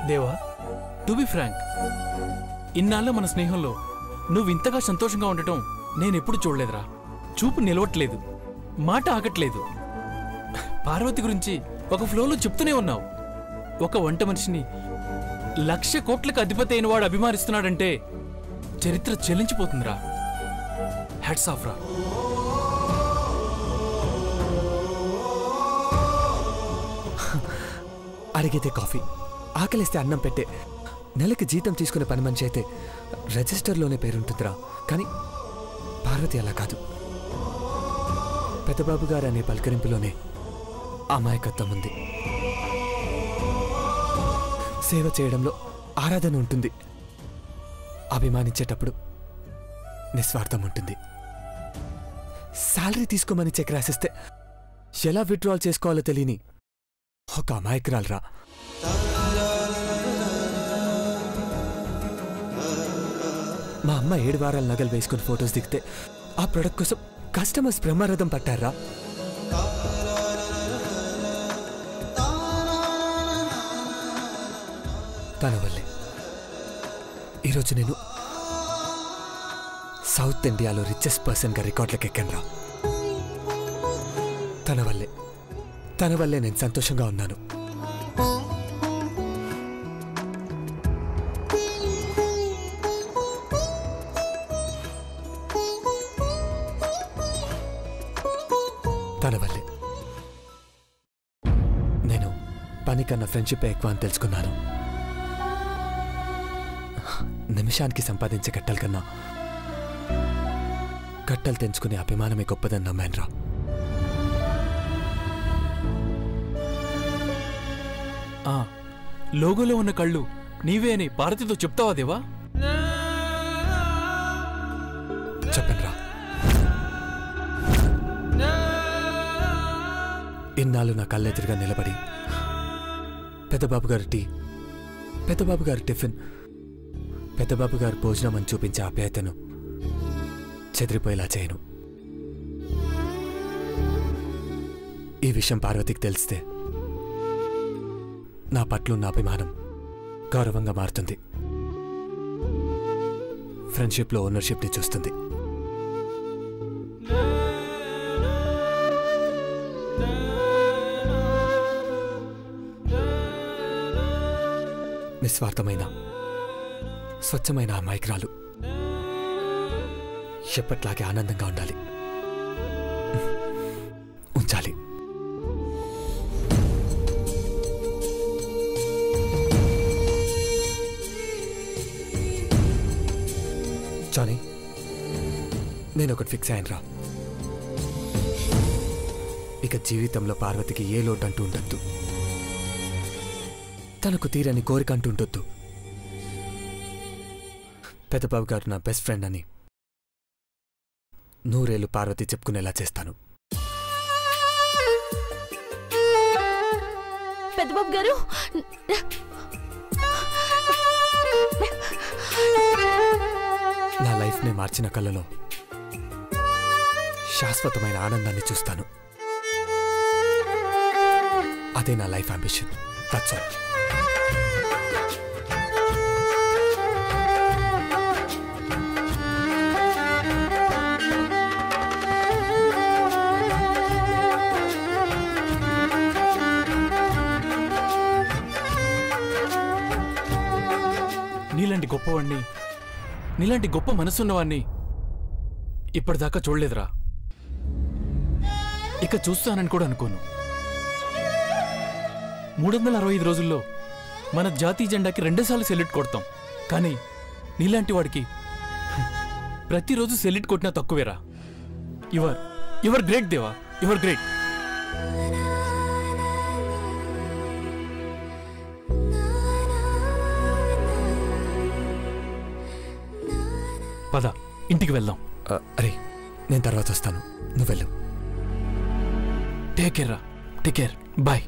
దేవా, to be frank, ఇన్నాళ్ళ మన స్నేహంలో నువ్వు ఇంతగా సంతోషంగా ఉండటం నేనెప్పుడు చూడలేదురా. చూపు నిలవట్లేదు, మాట ఆగట్లేదు. పార్వతి గురించి ఒక ఫ్లోలో చెప్తూనే ఉన్నావు. ఒక వంట మనిషిని 1,00,000 కోట్లకు అధిపతి అయిన వాడు అభిమానిస్తున్నాడంటే చరిత్ర చెల్లించిపోతుందిరా. హ్యాట్స్ ఆఫ్ రా. అడిగితే కాఫీ, ఆకలిస్తే అన్నం పెట్టే నెలకి జీతం తీసుకునే పని మనిషి అయితే రిజిస్టర్లోనే పేరుంటుందిరా. కానీ పార్వతి అలా కాదు. పెద్దబాబు గారు అనే పలకరింపులోనే అమాయకత్వం ఉంది. సేవ చేయడంలో ఆరాధన ఉంటుంది. అభిమానించేటప్పుడు నిస్వార్థం ఉంటుంది. శాలరీ తీసుకోమని చెక్ రాసిస్తే ఎలా విత్డ్రాల్ చేసుకోవాలో తెలియని ఒక అమాయకురాలరా. మా అమ్మ 7 వారాల నగలు వేసుకుని ఫొటోస్ దిగితే ఆ ప్రొడక్ట్ కోసం కస్టమర్స్ బ్రహ్మరథం పట్టారా. తన వల్లే ఈరోజు నేను సౌత్ ఇండియాలో రిచెస్ట్ పర్సన్గా రికార్డులకు ఎక్కానురా. తన వల్లే నేను సంతోషంగా ఉన్నాను. తన వల్లే నేను పని కన్నా ఫ్రెండ్షిప్ ఎక్కువ అని తెలుసుకున్నాను. నిమిషానికి సంపాదించే కట్టల కన్నా కట్టలు తెంచుకునే అభిమానమే గొప్పదని నమ్మానురా. లోగోలో ఉన్న కళ్ళు నీవే అని పార్వతితో చెప్తావా దేవా? చెప్పనురా. ఇన్నాళ్ళు నా కళ్ళెదురుగా నిలబడి పెద్దబాబు గారి టీ, పెద్దబాబు గారి టిఫిన్, పెద్దబాబు గారి భోజనం అని చూపించే ఆప్యాయతను చెదిరిపోయేలా చేయను. ఈ విషయం పార్వతికి తెలిస్తే నా పట్ల ఉన్న అభిమానం గౌరవంగా మారుతుంది. ఫ్రెండ్షిప్లో ఓనర్షిప్ని చూస్తుంది. నిస్వార్థమైన స్వచ్ఛమైన అమాయకురాలు ఎప్పట్లాగే ఆనందంగా ఉండాలి, ఉంచాలి. జానీ, నేను ఒకటి ఫిక్స్ అయ్యానురా. ఇక జీవితంలో పార్వతికి ఏ లోటు అంటూ ఉండొద్దు. తనకు తీరని కోరిక అంటూ ఉండొద్దు. పెద్దబాబు గారు నా బెస్ట్ ఫ్రెండ్ అని 100 ఏళ్ళు పార్వతి చెప్పుకునేలా చేస్తాను. పెద్దబాబు గారు, నా లైఫ్ని మార్చిన కళ్ళలో శాశ్వతమైన ఆనందాన్ని చూస్తాను. అదే నా లైఫ్ అంబిషన్. That's all. నీలాంటి గొప్పవాణ్ణి, నీలాంటి గొప్ప మనసున్నవాణ్ణి ఇప్పటిదాకా చూడలేదురా. ఇక చూస్తానని కూడా అనుకోను. 365 రోజుల్లో మన జాతీయ జెండాకి 2 సార్లు సెల్యూట్ కొడతాం. కానీ నీలాంటి వాడికి ప్రతిరోజు సెల్యూట్ కొట్టినా తక్కువేరా. యువర్ గ్రేట్ దేవా, యువర్ గ్రేట్. పద, ఇంటికి వెళ్దాం. అరే, నేను తర్వాత వస్తాను, నువ్వు వెళ్ళు. టేక్ కేర్ రా, టేక్ కేర్, బాయ్.